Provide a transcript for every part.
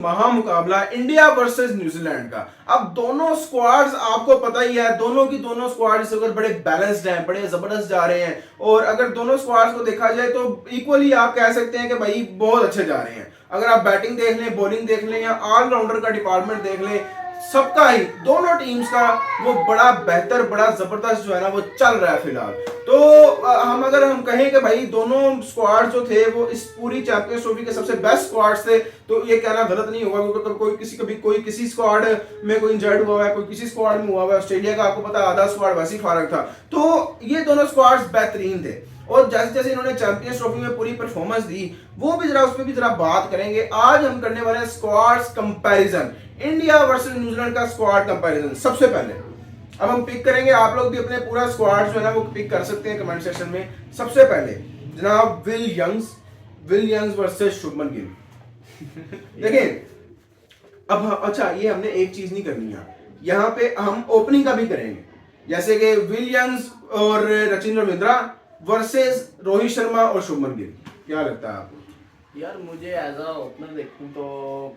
महामुकाबला India versus New Zealand का। अब दोनों स्क्वाड्स आपको पता ही है, दोनों की दोनों स्क्वाड इस वक्त बड़े बैलेंस्ड हैं, बड़े जबरदस्त जा रहे हैं। और अगर दोनों स्क्वाड्स को देखा जाए तो इक्वली आप कह सकते हैं कि भाई बहुत अच्छे जा रहे हैं। अगर आप बैटिंग देख लें, बॉलिंग देख लें या ऑलराउंडर का डिपार्टमेंट देख लें, सबका ही दोनों टीम्स का वो बड़ा बेहतर, बड़ा जबरदस्त जो है ना वो चल रहा है फिलहाल। तो हम कहें कि भाई दोनों स्क्वाड जो थे वो इस पूरी चैंपियंस ट्रॉफी के सबसे बेस्ट स्क्वाड्स थे, तो ये कहना गलत नहीं होगा, क्योंकि कोई किसी स्क्वाड में कोई इंजर्ड हुआ है, कोई किसी स्क्वाड में हुआ है। ऑस्ट्रेलिया का आपको पता आधा स्क्वाड वैसे ही फारग था। तो ये दोनों स्क्वाड्स बेहतरीन थे और जैसे जैसे इन्होंने चैंपियंस ट्रॉफी में पूरी परफॉर्मेंस दी, वो भी जरा उसमें भी जरा बात करेंगे। आज हम करने वाले हैं squads comparison, India versus New Zealand का स्क्वाड कंपैरिजन। सबसे पहले अब हम पिक करेंगे, आप लोग भी अपने पूरा स्क्वाड जो है ना वो पिक कर सकते हैं कमेंट सेक्शन में। सबसे पहले जनाब Will Youngs versus Shubman Gill. देखिए अब अच्छा, ये हमने एक चीज नहीं करनी है, यहाँ पे हम ओपनिंग का भी करेंगे, जैसे कि विल यंग्स और रचिन रविंद्रा वर्सेस रोहित शर्मा और शुभमन गिल। क्या लगता है आपको? यार मुझे एज अ ओपनर देखूं तो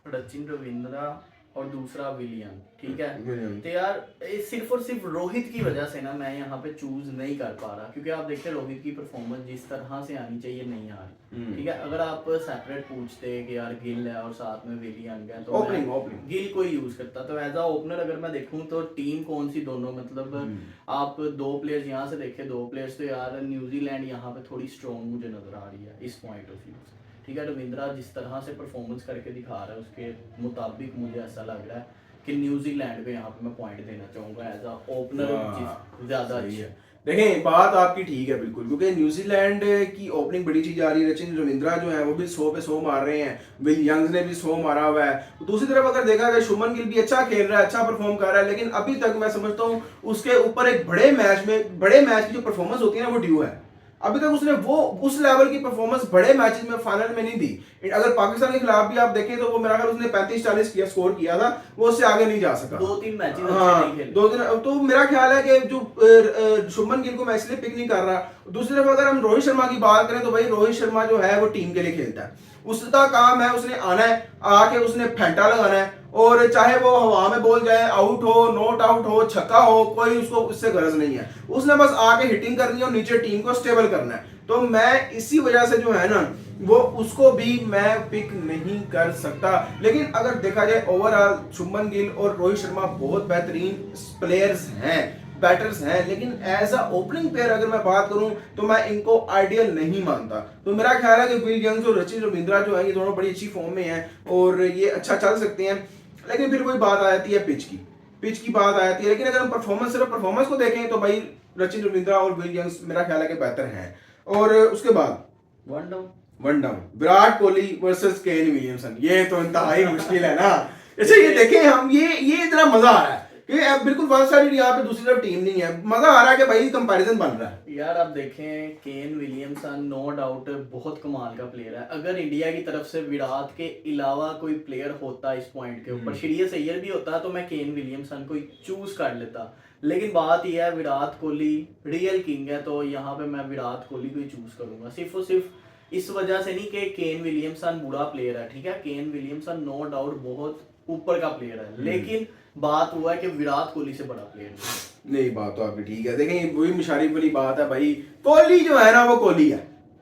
रचिन रविंद्रा और दूसरा विलियन, ठीक है। तो यार सिर्फ और सिर्फ रोहित की वजह से ना मैं यहाँ पे चूज नहीं कर पा रहा, क्योंकि आप देखते हैं रोहित की परफॉर्मेंस जिस तरह से आनी चाहिए नहीं आ रही, ठीक है। अगर आप सेपरेट पूछते कि यार गिल है और साथ में विलियन है तो ओपनिंग गिल को यूज करता। तो एज अ ओपनर अगर मैं देखूं तो टीम कौन सी दोनों, मतलब आप दो प्लेयर्स यहाँ से देखे, दो प्लेयर्स तो यार न्यूजीलैंड यहाँ पे थोड़ी स्ट्रॉन्ग मुझे नजर आ रही है इस पॉइंट ऑफ व्यू से, ठीक है। रविंद्रा जिस तरह से परफॉर्मेंस करके दिखा रहा है उसके मुताबिक मुझे ऐसा लग रहा है कि न्यूजीलैंड को यहाँ पे मैं पॉइंट देना चाहूंगा एज अ ओपनर, ज्यादा अच्छी है। देखें बात आपकी ठीक है बिल्कुल, क्योंकि न्यूजीलैंड की ओपनिंग बड़ी चीज आ रही है। रचिन रविंद्रा जो है वो भी 100 पे 100 मार रहे हैं, विल यंग्स ने भी 100 मारा हुआ है। तो दूसरी तरफ अगर देखा जाए शुभमन गिल भी अच्छा खेल रहा है, अच्छा परफॉर्म कर रहा है, लेकिन अभी तक मैं समझता हूँ उसके ऊपर एक बड़े मैच की जो परफॉर्मेंस होती है ना वो ड्यू है। अभी तक उसने वो उस लेवल की परफॉर्मेंस बड़े मैचेस में फाइनल में नहीं दी। अगर पाकिस्तान के खिलाफ भी आप देखें तो वो मेरा ख्याल उसने 35-40 किया, स्कोर किया था, वो उससे आगे नहीं जा सका। 2-3 मैचेस हाँ, 2 दिन। तो मेरा ख्याल है कि जो शुभमन गिल को मैं इसलिए पिक नहीं कर रहा। दूसरी तरफ अगर हम रोहित शर्मा की बात करें तो भाई रोहित शर्मा जो है वो टीम के लिए खेलता है, उसका काम है उसने आना है, आके उसने फेंटा लगाना है, और चाहे वो हवा में बोल जाए, आउट हो, नॉट आउट हो, छक्का हो, कोई उसको उससे गरज नहीं है। उसने बस आके हिटिंग करनी है और नीचे टीम को स्टेबल करना है। तो मैं इसी वजह से जो है ना वो उसको भी मैं पिक नहीं कर सकता। लेकिन अगर देखा जाए ओवरऑल शुभमन गिल और रोहित शर्मा बहुत बेहतरीन प्लेयर्स हैं, बैटर्स हैं, लेकिन एज अ ओपनिंग प्लेयर अगर मैं बात करूं तो मैं इनको आइडियल नहीं मानता। तो मेरा ख्याल है कि विल यंग्स और रचिन रविंद्रा जो है ये दोनों बड़ी अच्छी फॉर्म में हैं और ये अच्छा चल सकते हैं। लेकिन फिर कोई बात आ जाती है पिच की बात आ जाती है। लेकिन अगर हम सिर्फ परफॉर्मेंस को देखें तो भाई रचिन रविंद्रा और विल यंग्स मेरा ख्याल है कि बेहतर हैं। और उसके बाद one down Virat Kohli versus Kane Williamson, ये तो इंतहाई मुश्किल है ना। अच्छा ये देखें हम, ये इतना मजा आ रहा है कि बिल्कुल वन साइड यहाँ पे दूसरी तरफ टीम नहीं है, मजा आ रहा है कि भाई कंपैरिजन बन रहा है। यार आप देखें केन विलियमसन नो डाउट बहुत कमाल का प्लेयर है। अगर इंडिया की तरफ से विराट के अलावा कोई प्लेयर होता इस पॉइंट के ऊपर, श्रेयस अय्यर भी होता, तो मैं केन विलियमसन को चूज कर लेता। लेकिन बात यह है विराट कोहली रियल किंग है, तो यहाँ पे मैं विराट कोहली को ही चूज करूंगा, सिर्फ और सिर्फ इस वजह से नहीं कि केन विलियमसन बुरा प्लेयर है, ठीक है। केन विलियमसन नो डाउट बहुत ऊपर का प्लेयर है, लेकिन बात हुआ है कि विराट कोहली से बड़ा प्लेयर नहीं। बात तो आपकी ठीक है। देखें वही मुशारिफ वाली बात है भाई, कोहली जो है ना वो कोहली है,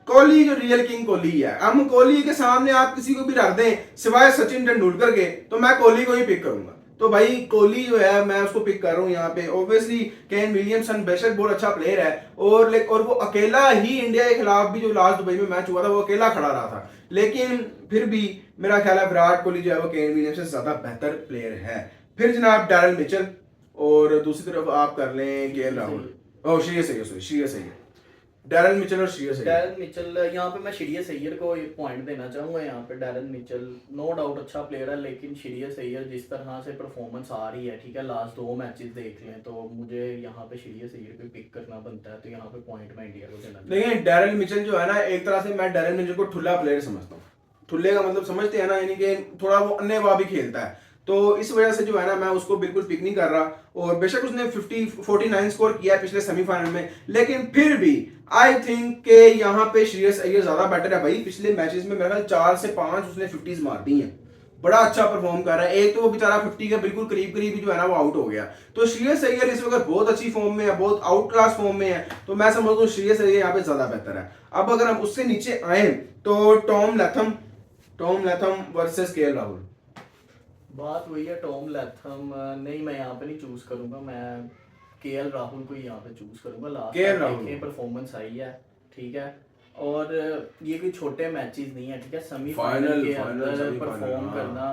कोहली जो रियल किंग कोहली है। हम कोहली के सामने आप किसी को भी रख दें सिवाय सचिन तेंदुलकर के, तो मैं कोहली को ही पिक करूंगा। तो भाई कोहली जो है मैं उसको पिक कर रहा हूँ यहाँ पे। ऑब्वियसली केन विलियमसन बेशक बहुत अच्छा प्लेयर है और वो अकेला ही इंडिया के खिलाफ भी जो लास्ट दुबई में मैच हुआ था वो अकेला खड़ा रहा था, लेकिन फिर भी मेरा ख्याल है विराट कोहली जो है वो केन विलियमसन से ज्यादा बेहतर प्लेयर है। फिर जनाब डैरेल मिचेल और दूसरी तरफ आप कर लें KL Rahul, Shreyas Iyer, Darrell Mitchell और श्रेयस अय्यर। डैरेल मिचेल यहाँ पे मैं श्रेयस अय्यर को एक पॉइंट देना चाहूंगा। यहाँ पे डैरेल मिचेल नो डाउट अच्छा प्लेयर है, लेकिन श्रेयस अय्यर जिस तरह से परफॉर्मेंस आ रही है, ठीक है, लास्ट 2 मैचेस देख लें, तो मुझे यहाँ पे श्रेयस अय्यर को पिक करना बनता है। तो यहाँ पे पॉइंट मैं इंडिया को देना। लेकिन डैरेल मिचेल जो है ना, एक तरह से मैं डैरेल मिचेल को ठुल्ला प्लेयर समझता हूँ। ठुल्ले का मतलब समझते हैं ना, यानी कि थोड़ा वो अन्नेवाह भी खेलता है। तो इस वजह से जो है ना मैं उसको बिल्कुल पिक नहीं कर रहा। और बेशक उसने 49 स्कोर किया है पिछले सेमीफाइनल में, लेकिन फिर भी आई थिंक के यहाँ पे श्रेयस अय्यर ज्यादा बेटर है भाई। पिछले मैचेस में मेरे ख्याल 4 से 5 उसने 50s मार दी हैं, बड़ा अच्छा परफॉर्म कर रहा है। एक तो वो बेचारा 50 के बिल्कुल करीब करीब जो है ना वो आउट हो गया। तो श्रेयस अय्यर इस वक्त बहुत अच्छी फॉर्म में है, बहुत आउट क्लास फॉर्म में है, तो मैं समझता हूँ श्रेयस अय्यर यहाँ पे ज्यादा बेहतर है। अब अगर हम उससे नीचे आए तो Tom Latham versus KL Rahul. बात वही है, टॉम लैथम नहीं, मैं यहाँ पे नहीं चूज करूंगा, मैं केएल राहुल को ही यहाँ पे चूज करूंगा। लास्ट केएल राहुल देखें परफॉर्मेंस आई है, ठीक है, और ये कोई छोटे मैचेस नहीं है, ठीक है, सेमीफाइनल के अंदर परफॉर्म करना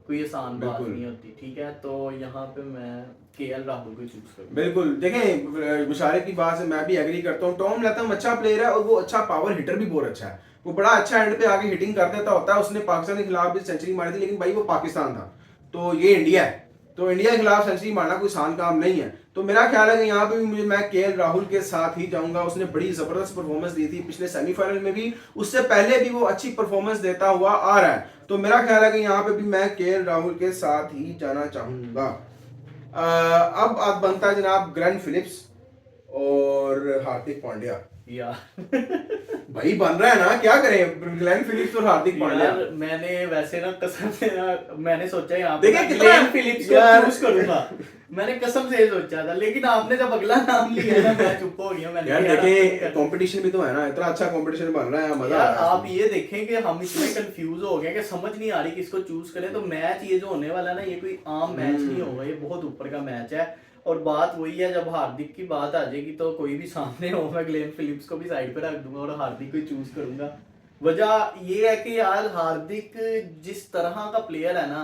कोई आसान बात नहीं होती, ठीक है। तो यहाँ पे मैं केएल राहुल को चूज करूंगा। बिल्कुल, देखें मुशारिफ की बात से मैं भी एग्री करता हूँ। टॉम लैथम अच्छा प्लेयर है और वो अच्छा पावर हिटर भी बहुत अच्छा है, वो बड़ा अच्छा एंड पे आके हिटिंग कर देता होता है। उसने पाकिस्तान के खिलाफ भी सेंचुरी मारी थी, लेकिन भाई वो पाकिस्तान था, तो ये इंडिया है, तो इंडिया के खिलाफ सेंचुरी मारना कोई आसान काम नहीं है। तो मेरा ख्याल है कि यहाँ पे भी मैं केएल राहुल के साथ ही जाऊंगा। उसने बड़ी जबरदस्त परफॉर्मेंस दी थी पिछले सेमीफाइनल में भी, उससे पहले भी वो अच्छी परफॉर्मेंस देता हुआ आ रहा है। तो मेरा ख्याल है कि यहाँ पे भी मैं केएल राहुल के साथ ही जाना चाहूंगा। अब बनता है जनाब ग्लेन फिलिप्स और हार्दिक पांड्या। यार भाई बन रहा है ना, क्या करें, ग्लेन फिलिप्स और हार्दिक पांड्या। यार मैंने वैसे ना कसम से ना मैंने सोचा यहाँ पे देखिए ग्लेन फिलिप्स को चूज करूंगा, मैंने कसम से ये सोचा था, लेकिन आपने जब अगला नाम लिया ना मैं चुप हो गया। मैंने यार देखिए कंपटीशन भी तो है ना, इतना अच्छा कंपटीशन बन रहा है, मजा आ यार रहा है। आप ये देखें कि हम इतने कंफ्यूज हो गए कि समझ नहीं आ रही किसको चूज करें। तो मैच ये जो होने वाला है ना, ये कोई आम मैच नहीं होगा, ये बहुत ऊपर का मैच है। और बात वही है, जब हार्दिक की बात आ जाएगी तो कोई भी सामने हो, मैं ग्लेन फिलिप्स को भी साइड पे रख दूंगा और हार्दिक को चूज करूंगा। वजह ये है कि यार हार्दिक जिस तरह का प्लेयर है ना,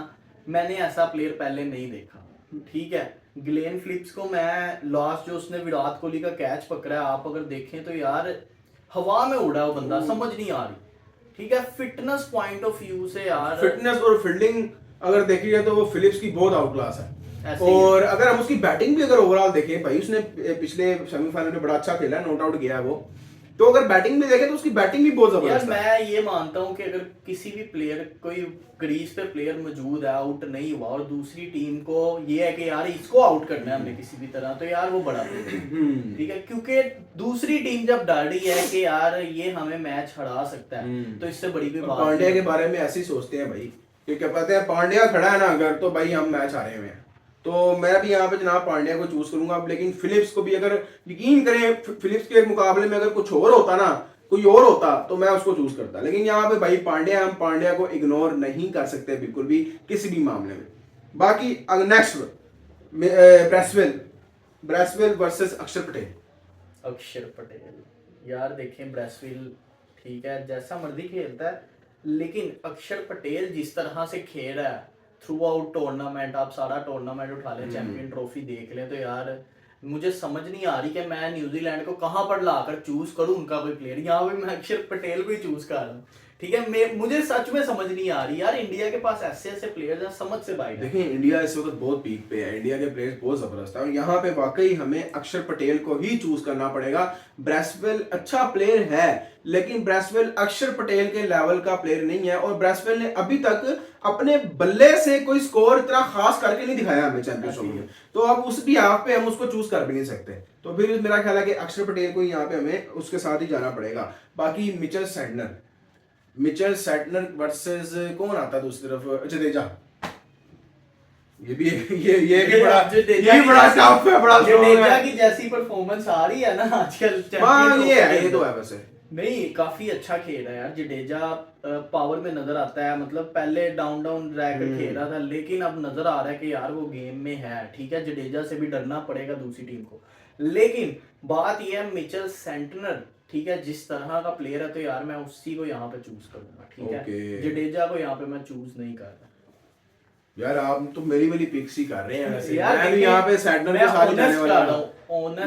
मैंने ऐसा प्लेयर पहले नहीं देखा, ठीक है। ग्लेन फिलिप्स को मैं लास्ट जो उसने विराट कोहली का कैच पकड़ा है, आप अगर देखें तो यार हवा में उड़ा है वो बंदा, समझ नहीं आ रही, ठीक है। फिटनेस पॉइंट ऑफ व्यू से यार, फिटनेस और फील्डिंग अगर देखी जाए तो वो फिलिप्स की बहुत आउट क्लास है। ऐसे ही और अगर हम उसकी बैटिंग भी अगर ओवरऑल देखें, भाई उसने पिछले सेमीफाइनल में बड़ा अच्छा खेला है, नॉट आउट गया है वो, तो अगर बैटिंग भी देखें तो उसकी बैटिंग भी बहुत यार जबरदस्त है। मैं ये मानता हूँ कि अगर किसी भी प्लेयर, कोई क्रीज पे प्लेयर मौजूद है, आउट नहीं हुआ, और दूसरी टीम को ये है कि यार इसको आउट करना है हमने किसी भी तरह, तो यार वो बड़ा प्लेयर है, ठीक है। क्योंकि दूसरी टीम जब डर रही है कि यार ये हमें मैच हरा सकता है, तो इससे बड़ी कोई बात पांड्या नहीं। के बारे में ऐसे ही सोचते हैं भाई, क्योंकि पता है पांड्या खड़ा है ना अगर, तो भाई हम मैच हारे हुए हैं। तो मैं भी यहाँ पे जनाब पांड्या को चूज करूंगा। लेकिन फिलिप्स को भी, अगर यकीन करें फिलिप्स के मुकाबले में अगर कुछ और होता ना, कोई और होता, तो मैं उसको चूज करता। लेकिन यहाँ पे भाई पांड्या, हम पांड्या को इग्नोर नहीं कर सकते बिल्कुल भी किसी भी मामले में। बाकी नेक्स्ट ब्रेसवेल वर्सेस अक्षर पटेल। अक्षर पटेल, यार देखें ब्रेसवेल ठीक है, जैसा मर्जी खेलता है, लेकिन अक्षर पटेल जिस तरह से खेल रहा है थ्रू आउट टूर्नामेंट, आप सारा टूर्नामेंट उठा लें, चैंपियन ट्रॉफी देख लें, तो यार मुझे समझ नहीं आ रही कि मैं न्यूजीलैंड को कहां पर लाकर चूज करूं उनका कोई प्लेयर। यहाँ पे मैं अक्षर पटेल को ही चूज कर रहा हूँ, ठीक है। मुझे सच में समझ नहीं आ रही यार, इंडिया के पास ऐसे ऐसे प्लेयर्स हैं, समझ से बाहर है। देखिए इंडिया इस वक्त बहुत पीक पे है, इंडिया के प्लेयर्स बहुत जबरदस्त है, और यहाँ पे वाकई हमें अक्षर पटेल को ही चूज करना पड़ेगा। ब्रेसवेल अच्छा प्लेयर है, लेकिन ब्रेसवेल अक्षर पटेल के लेवल का प्लेयर नहीं है, और ब्रेसवेल ने अभी तक अपने बल्ले से कोई स्कोर इतना खास करके नहीं दिखाया हमें चैंपियनशिप में। तो अब उस भी आप पे हम उसको चूज कर भी नहीं सकते। तो फिर मेरा ख्याल है कि अक्षर पटेल को यहाँ पे हमें उसके साथ ही जाना पड़ेगा। बाकी मिचेल सैंटनर वर्सेस कौन आता है दूसरी तरफ, जडेजा। ये भी बड़ा टफ है, बड़ा जडेजा की जैसी परफॉर्मेंस आ रही है ना आजकल, हाँ ये तो है वैसे। नहीं काफी अच्छा खेल रहा है यार जडेजा, पावर में नजर आता है, मतलब पहले डाउन रहकर खेल रहा था, लेकिन अब नजर आ रहा है कि यार वो गेम में है, ठीक है। जडेजा से भी डरना पड़ेगा दूसरी टीम को, लेकिन बात यह है मिचेल सेंटनर, ठीक है, जिस तरह का प्लेयर है, तो यार मैं उसी को यहाँ पे चूज करूंगा, ठीक है। जडेजा को यहाँ पे मैं चूज नहीं कर रहा। यार आप तो मेरी वाली पिक्स ही कर रहे हैं वैसे। यार मैं भी यहाँ पे सैंटनर के साथ ही जाने वाला था,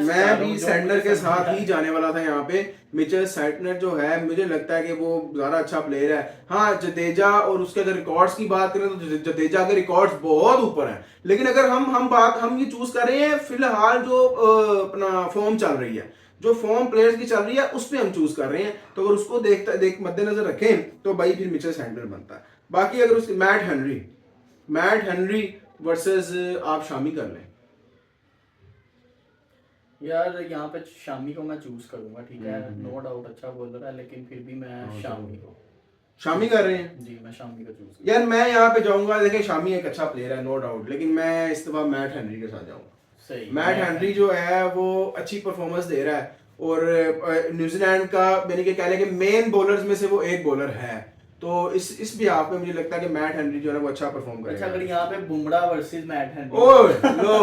मैं भी जो सैंटनर मुझे के समझ साथ आया। ही जाने वाला था यहाँ पे। मिचेल सैंटनर जो है, मुझे लगता है कि वो ज्यादा अच्छा प्लेयर है। हाँ जडेजा और उसके अगर रिकॉर्ड्स की बात करें तो जडेजा के रिकॉर्ड्स बहुत ऊपर हैं, लेकिन अगर हम ये चूज कर रहे हैं फिलहाल जो अपना फॉर्म चल रही है, जो फॉर्म प्लेयर्स की चल रही है, उस पे हम चूज कर रहे हैं। तो अगर उसको मद्देनजर रखें तो भाई फिर मिचेल सैंटनर बनता है। बाकी अगर उसके Matt Henry Matt Henry versus आप शामी कर लें। यार यहाँ पे शामी को मैं चूज करूंगा, ठीक है, हम्म। नो डाउट अच्छा बॉलर है, लेकिन फिर भी मैं शामी को शामी कर रहे हैं। जी, मैं शामी को चूज यार मैं यहाँ पे जाऊंगा, देखिए शामी एक अच्छा प्लेयर है नो डाउट, लेकिन मैं इस दफा मैट हेनरी के साथ जाऊंगा। सही। मैट हेनरी जो है वो अच्छी परफॉर्मेंस दे रहा है, और न्यूजीलैंड का मैंने क्या कह लें कि मेन बॉलर्स में से वो एक बॉलर है, तो इस बिहाफ पे मुझे लगता है कि मैट हेनरी जो है वो अच्छा परफॉर्म अच्छा, करेगा। अगर यहाँ पे बुमराह वर्सेस मैट हेनरी, ओ लो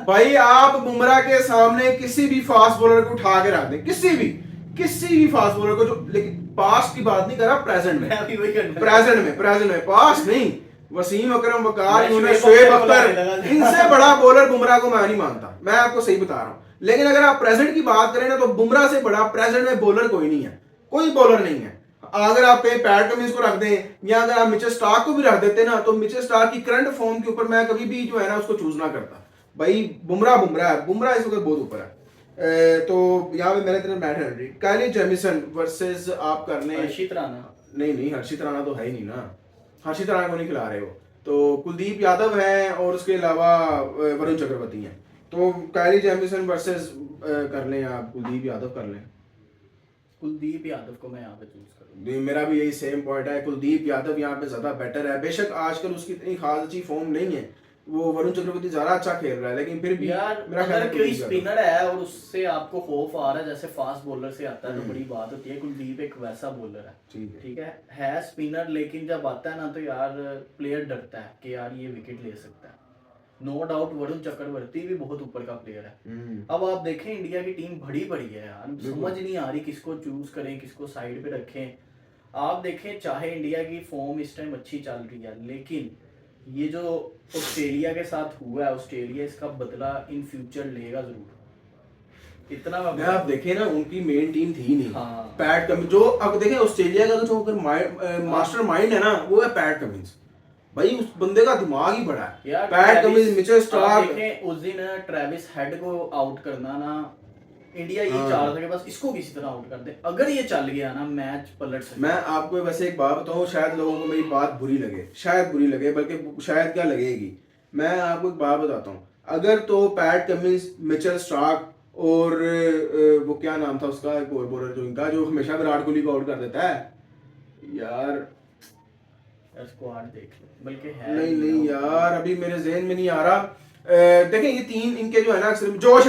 भाई, आप बुमराह के सामने किसी भी फास्ट बॉलर को उठा के रख दें, किसी भी फास्ट बॉलर को, जो लेकिन पास्ट की बात नहीं कर रहा, प्रेजेंट में, मैं भी वही करना प्रेजेंट में पास्ट नहीं, वसीम अकरम वकार, मैं यूनुस, शोएब शोएब अख्तर को अख्तर, लगा इनसे बड़ा बॉलर बुमराह को मैं नहीं मानता, मैं आपको सही बता रहा हूँ। लेकिन अगर आप प्रेजेंट की बात करें ना, तो बुमराह से बड़ा प्रेजेंट में बॉलर कोई नहीं है, कोई बॉलर नहीं है। अगर आप पैट कमिंस को रख दें, या अगर आप मिचेल स्टार्क को भी रख देते ना, तो मिचेल स्टार्क की करंट फॉर्म के ऊपर मैं कभी भी जो है ना उसको चूज ना करता। भाई बुमराह इस वक्त बहुत ऊपर है। तो यहाँ पे मैंने तेरे मैट हेनरी, कायली जेमिसन वर्सेस आप कर लें हर्षित राणा। नहीं, हर्षित राणा तो है ही नहीं ना, हर्षित राणा को नहीं खिला रहे हो, तो कुलदीप यादव है और उसके अलावा वरुण चक्रवर्ती हैं, तो कायली जेमिसन वर्सेस कर लें आप, कुलदीप यादव कर लें। कुलदीप यादव को मैं यहाँ पे चूज करूंगा। मेरा भी यही सेम पॉइंट है, कुलदीप यादव यहाँ पे ज्यादा बेटर है। बेशक आजकल उसकी इतनी खास अच्छी फॉर्म नहीं है, वो वरुण चक्रवर्ती ज्यादा अच्छा खेल रहा है, लेकिन फिर भी यार मेरा ख्याल अगर है कोई कुलदीप यादव। स्पिनर है और उससे आपको खौफ आ रहा है जैसे फास्ट बॉलर से आता है, तो हम्म। बड़ी बात होती है। कुलदीप एक वैसा बॉलर है, ठीक है। ठीक है स्पिनर, लेकिन जब आता है ना तो यार प्लेयर डरता है कि यार ये विकेट ले सकता है। नो डाउट वरुण चक्रवर्ती भी बहुत ऊपर का प्लेयर है। अब आप देखें इंडिया की टीम बड़ी है यार, समझ नहीं आ रही किसको चूज करें, किसको साइड पे रखें। आप देखें, चाहे इंडिया की फॉर्म इस टाइम अच्छी चल रही है, लेकिन ये जो ऑस्ट्रेलिया के साथ हुआ है, ऑस्ट्रेलिया इसका बदला इन फ्यूचर लेगा जरूर, इतना मैं आप देखें ना, उनकी मेन टीम थी नहीं। हाँ। पैट कमिंस जो, अब देखें ऑस्ट्रेलिया का जो मास्टर माइंड है ना, वो है पैट कमिंस। भाई उस बंदे का दिमाग ही बड़ा है। यार पैट कमिंस, मिचेल आप स्टार्क, देखें उस दिन ट्रेविस हेड को आउट करना ना, इंडिया ये हाँ। चाह रहा था कि बस इसको किसी तरह आउट कर दे। अगर ये चल गया ना, मैच पलट सकता। मैं आपको वैसे एक बात बताऊं, शायद लोगों को मेरी बात बुरी लगे, शायद बुरी लगे, बल्कि शायद क्या लगेगी, मैं आपको एक बात बताता हूं। अगर तो पैट कमिंस, मिचेल स्टार्क और वो क्या नाम था उसका, एक और बॉलर जो इनका, जो हमेशा विराट कोहली को आउट कर देता है यार, स्क्वाड देख लो, बल्कि है नहीं यार, अभी मेरे जहन में नहीं आ रहा। देखें ये तीन इनके जो है ना, सिर्फ जोश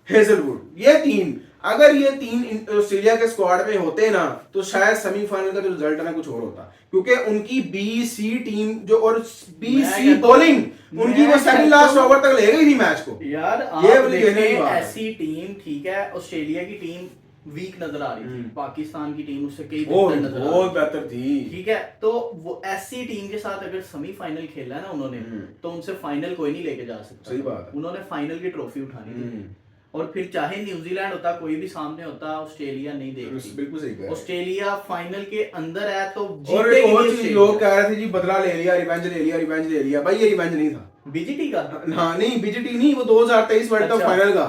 हेजलवुड, ये तीन, अगर ये तीन ऑस्ट्रेलिया के स्क्वाड में होते ना, तो शायद सेमीफाइनल का जो रिजल्ट है ना कुछ और होता, क्योंकि उनकी बी सी टीम जो, और बी सी बॉलिंग उनकी, वो सेकंड लास्ट ओवर तक ले गई थी मैच को यार। ये आप वाली कहने की देखें बात है। ऐसी टीम, ठीक है, ऑस्ट्रेलिया की टीम वीक नजर आ रही थी, पाकिस्तान की टीम उससे कई और बेहतर नजर आ बहुत रही थी, बेहतर थी। ठीक है। तो वो ऐसी टीम के साथ अगर सेमीफाइनल खेला है ना उन्होंने, तो उनसे फाइनल कोई नहीं लेके जा सकता। सही बात है। उन्होंने फाइनल की ट्रॉफी उठानी थी, और फिर चाहे न्यूजीलैंड होता, कोई भी सामने होता, ऑस्ट्रेलिया नहीं देखती। बिल्कुल सही कह रहे हैं। ऑस्ट्रेलिया फाइनल के अंदर है तो और जीतेगी एक और नहीं चीज ऑस्ट्रेलिया। लोग कह रहे थे जी, बदला ले लिया, रिवेंज ले लिया, भाई ये रिवेंज नहीं था। बीजीटी का हाँ नहीं, बीजेटी नहीं, वो 2023 वर्ल्ड कप अच्छा। फाइनल का,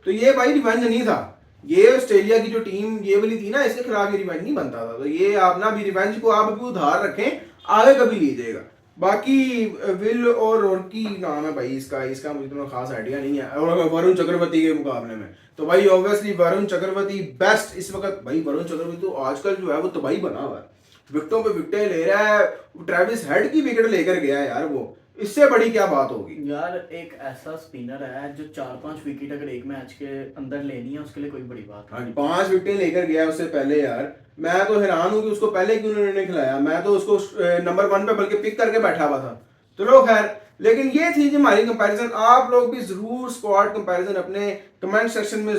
तो ये भाई रिवेंज नहीं था। ये ऑस्ट्रेलिया की जो टीम ये वाली थी ना, इसके खिलाफ ये रिवेंज नहीं बनता था, तो ये आप ना भी रिवेंज को आप भी उधार रखें, आगे कभी लीजिएगा। बाकी विल और रोर्की नाम है भाई इसका मुझे इतना खास आइडिया नहीं है, और वरुण चक्रवर्ती के मुकाबले में तो भाई ऑब्वियसली वरुण चक्रवर्ती बेस्ट इस वक्त। भाई वरुण चक्रवर्ती तो आजकल जो है वो तबाही बना हुआ है, विकेटों पे विकेटें ले रहा है, ट्रेविस हेड की विकेट लेकर गया है यार, वो इससे बड़ी क्या बात होगी यार। एक ऐसा स्पिनर है जो 4-5 विकेट अगर एक मैच के अंदर लेनी है, उसके लिए कोई बड़ी बात हाँ जी, 5 विकेटें लेकर गया उससे पहले यार। मैं तो हैरान हूँ कि उसको पहले क्यों उन्होंने खिलाया, मैं तो उसको नंबर 1 पे बल्कि पिक करके बैठा हुआ था। चलो खैर, लेकिन ये थी जी हमारी कंपैरिजन। आप लोग भी जरूर स्क्वाड कंपैरिजन अपने कमेंट सेक्शन में